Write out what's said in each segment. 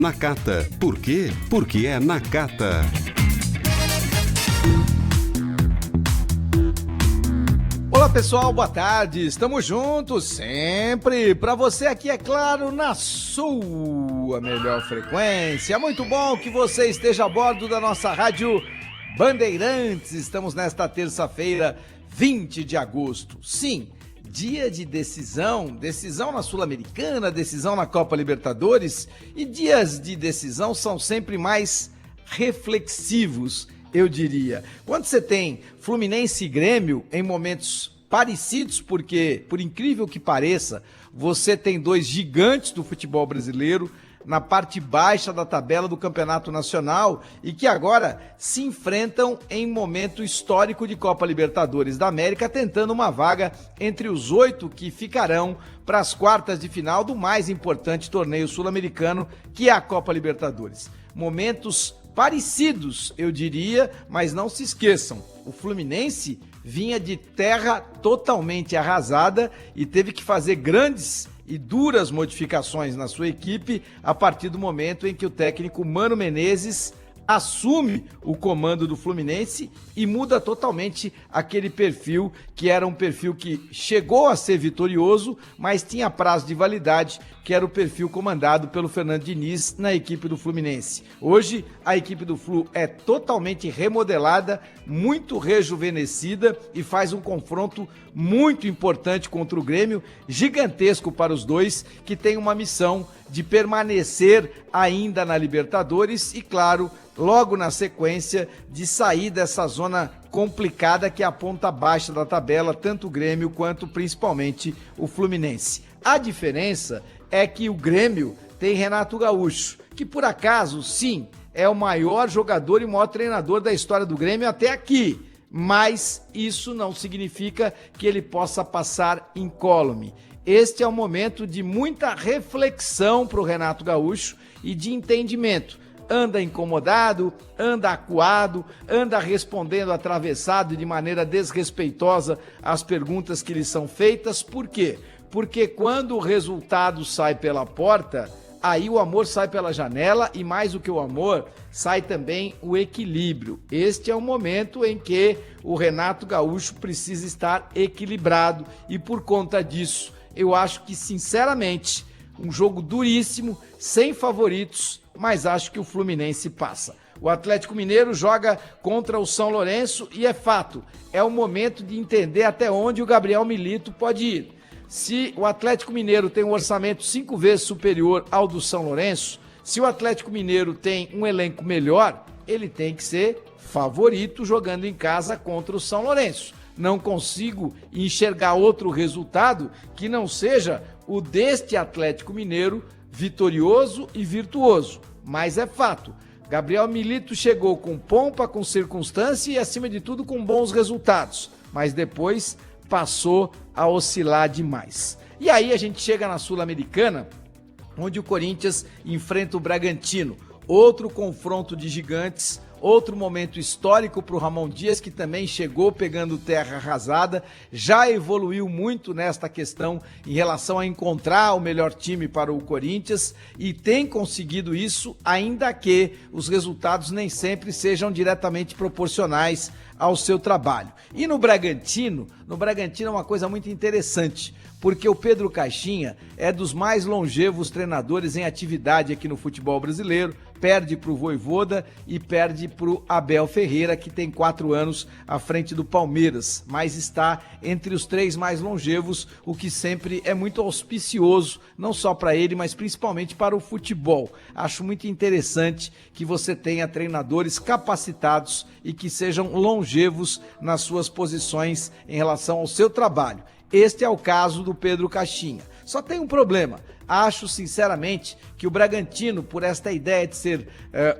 Nakata. Por quê? Porque é Nakata. Olá pessoal, boa tarde, estamos juntos sempre, para você aqui é claro, na sua melhor frequência. Muito bom que você esteja a bordo da nossa rádio Bandeirantes. Estamos nesta terça-feira, 20 de agosto, sim, dia de decisão na Sul-Americana, decisão na Copa Libertadores, e dias de decisão são sempre mais reflexivos, eu diria. Quando você tem Fluminense e Grêmio em momentos parecidos, porque, por incrível que pareça, você tem dois gigantes do futebol brasileiro na parte baixa da tabela do Campeonato Nacional e que agora se enfrentam em momento histórico de Copa Libertadores da América, tentando uma vaga entre os 8 que ficarão para as quartas de final do mais importante torneio sul-americano, que é a Copa Libertadores. Momentos parecidos, eu diria, mas não se esqueçam, o Fluminense vinha de terra totalmente arrasada e teve que fazer grandes e duras modificações na sua equipe a partir do momento em que o técnico Mano Menezes assume o comando do Fluminense e muda totalmente aquele perfil que era um perfil que chegou a ser vitorioso, mas tinha prazo de validade, que era o perfil comandado pelo Fernando Diniz na equipe do Fluminense. Hoje, a equipe do Flu é totalmente remodelada, muito rejuvenescida e faz um confronto muito importante contra o Grêmio, gigantesco para os dois, que tem uma missão de permanecer ainda na Libertadores e, claro, logo na sequência de sair dessa zona complicada que é a ponta baixa da tabela, tanto o Grêmio quanto principalmente o Fluminense. A diferença é que o Grêmio tem Renato Gaúcho, que por acaso, sim, é o maior jogador e o maior treinador da história do Grêmio até aqui, mas isso não significa que ele possa passar incólume. Este é um momento de muita reflexão para o Renato Gaúcho e de entendimento. Anda incomodado, anda acuado, anda respondendo atravessado de maneira desrespeitosa às perguntas que lhe são feitas. Por quê? Porque quando o resultado sai pela porta, aí o amor sai pela janela e, mais do que o amor, sai também o equilíbrio. Este é o momento em que o Renato Gaúcho precisa estar equilibrado e, por conta disso, eu acho que, sinceramente, um jogo duríssimo, sem favoritos, mas acho que o Fluminense passa. O Atlético Mineiro joga contra o São Lourenço e é fato, é o momento de entender até onde o Gabriel Milito pode ir. Se o Atlético Mineiro tem um orçamento 5 vezes superior ao do São Lourenço, se o Atlético Mineiro tem um elenco melhor, ele tem que ser favorito jogando em casa contra o São Lourenço. Não consigo enxergar outro resultado que não seja o deste Atlético Mineiro vitorioso e virtuoso. Mas é fato, Gabriel Milito chegou com pompa, com circunstância e, acima de tudo, com bons resultados. Mas depois passou a oscilar demais. E aí a gente chega na Sul-Americana, onde o Corinthians enfrenta o Bragantino. Outro confronto de gigantes, outro momento histórico para o Ramon Dias, que também chegou pegando terra arrasada, já evoluiu muito nesta questão em relação a encontrar o melhor time para o Corinthians e tem conseguido isso, ainda que os resultados nem sempre sejam diretamente proporcionais ao seu trabalho. E no Bragantino é uma coisa muito interessante, porque o Pedro Caixinha é dos mais longevos treinadores em atividade aqui no futebol brasileiro, perde para o Vojvoda e perde para o Abel Ferreira, que tem 4 anos à frente do Palmeiras, mas está entre os 3 mais longevos, o que sempre é muito auspicioso, não só para ele, mas principalmente para o futebol. Acho muito interessante que você tenha treinadores capacitados e que sejam longevos nas suas posições em relação ao seu trabalho. Este é o caso do Pedro Caixinha. Só tem um problema. Acho, sinceramente, que o Bragantino, por esta ideia de ser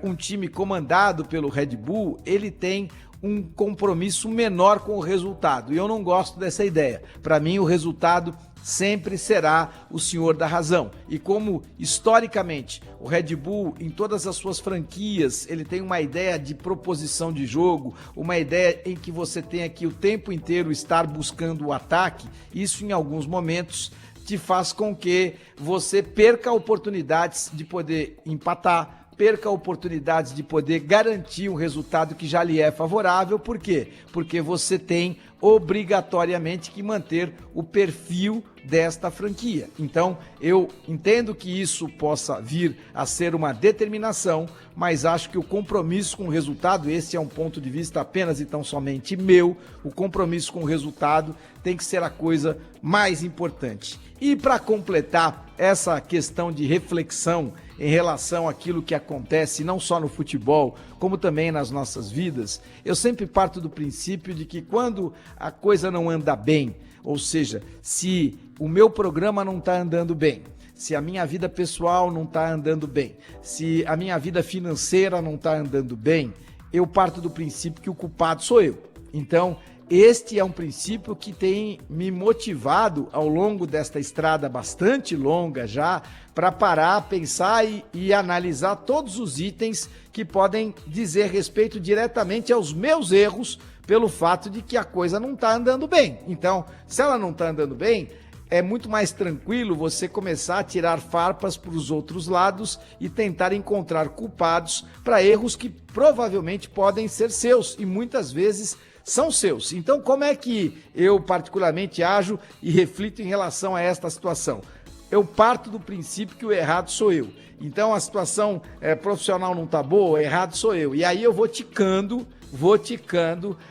um time comandado pelo Red Bull, ele tem um compromisso menor com o resultado. E eu não gosto dessa ideia. Para mim, o resultado sempre será o senhor da razão. E como, historicamente, o Red Bull, em todas as suas franquias, ele tem uma ideia de proposição de jogo, uma ideia em que você tenha que o tempo inteiro estar buscando o ataque, isso em alguns momentos te faz com que você perca oportunidades de poder empatar, perca oportunidades de poder garantir um resultado que já lhe é favorável. Por quê? Porque você tem obrigatoriamente que manter o perfil desta franquia. Então, eu entendo que isso possa vir a ser uma determinação, mas acho que o compromisso com o resultado, esse é um ponto de vista apenas e tão somente meu, o compromisso com o resultado tem que ser a coisa mais importante. E para completar essa questão de reflexão em relação àquilo que acontece não só no futebol, como também nas nossas vidas, eu sempre parto do princípio de que quando a coisa não anda bem, ou seja, se o meu programa não está andando bem, se a minha vida pessoal não está andando bem, se a minha vida financeira não está andando bem, eu parto do princípio que o culpado sou eu. Então, este é um princípio que tem me motivado ao longo desta estrada bastante longa já, para parar, pensar e analisar todos os itens que podem dizer respeito diretamente aos meus erros pelo fato de que a coisa não está andando bem. Então, se ela não está andando bem, é muito mais tranquilo você começar a tirar farpas para os outros lados e tentar encontrar culpados para erros que provavelmente podem ser seus e muitas vezes são seus. Então, como é que eu particularmente ajo e reflito em relação a esta situação? Eu parto do princípio que o errado sou eu. Então, a situação profissional não está boa, o errado sou eu. E aí eu vou ticando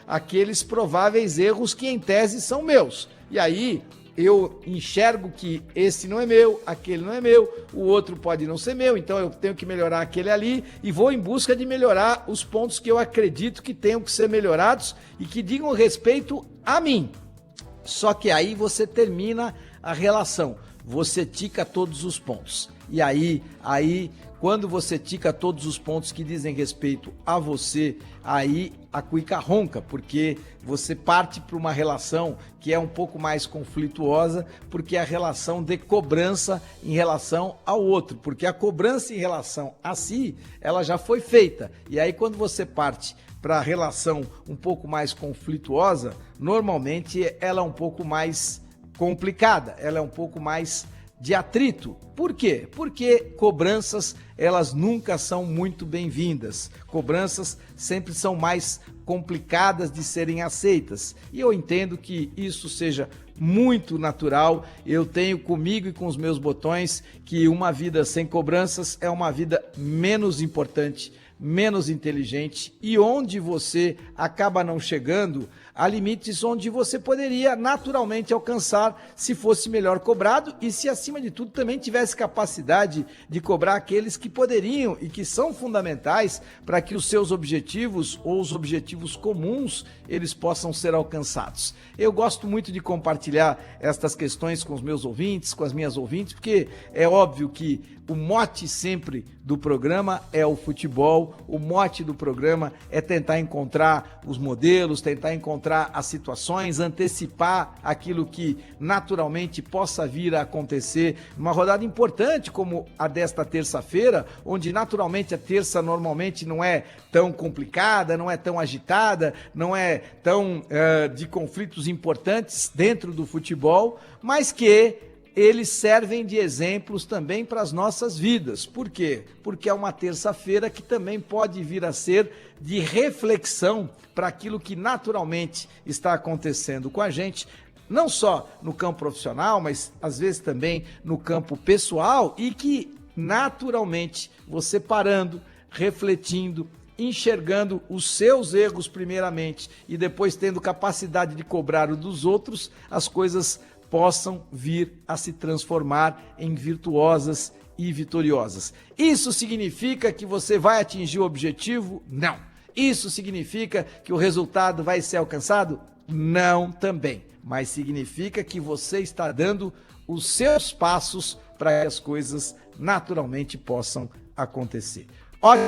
aqueles prováveis erros que em tese são meus. E aí eu enxergo que esse não é meu, aquele não é meu, o outro pode não ser meu, então eu tenho que melhorar aquele ali e vou em busca de melhorar os pontos que eu acredito que tenham que ser melhorados e que digam respeito a mim. Só que aí você termina a relação, você tica todos os pontos. E aí quando você tica todos os pontos que dizem respeito a você, aí a cuica ronca, porque você parte para uma relação que é um pouco mais conflituosa, porque é a relação de cobrança em relação ao outro, porque a cobrança em relação a si, ela já foi feita. E aí quando você parte para a relação um pouco mais conflituosa, normalmente ela é um pouco mais complicada, ela é um pouco mais de atrito. Por quê? Porque cobranças, elas nunca são muito bem-vindas. Cobranças sempre são mais complicadas de serem aceitas. E eu entendo que isso seja muito natural. Eu tenho comigo e com os meus botões que uma vida sem cobranças é uma vida menos importante, menos inteligente e onde você acaba não chegando a limites onde você poderia naturalmente alcançar se fosse melhor cobrado e se acima de tudo também tivesse capacidade de cobrar aqueles que poderiam e que são fundamentais para que os seus objetivos ou os objetivos comuns eles possam ser alcançados. Eu gosto muito de compartilhar estas questões com os meus ouvintes, com as minhas ouvintes, porque é óbvio que o mote sempre do programa é o futebol, o mote do programa é tentar encontrar os modelos, tentar encontrar as situações, antecipar aquilo que naturalmente possa vir a acontecer numa rodada importante como a desta terça-feira, onde naturalmente a terça normalmente não é tão complicada, não é tão agitada, não é tão de conflitos importantes dentro do futebol, mas que eles servem de exemplos também para as nossas vidas. Por quê? Porque é uma terça-feira que também pode vir a ser de reflexão para aquilo que naturalmente está acontecendo com a gente, não só no campo profissional, mas às vezes também no campo pessoal e que naturalmente você parando, refletindo, enxergando os seus erros primeiramente e depois tendo capacidade de cobrar o dos outros, as coisas possam vir a se transformar em virtuosas e vitoriosas. Isso significa que você vai atingir o objetivo? Não. Isso significa que o resultado vai ser alcançado? Não também. Mas significa que você está dando os seus passos para que as coisas naturalmente possam acontecer.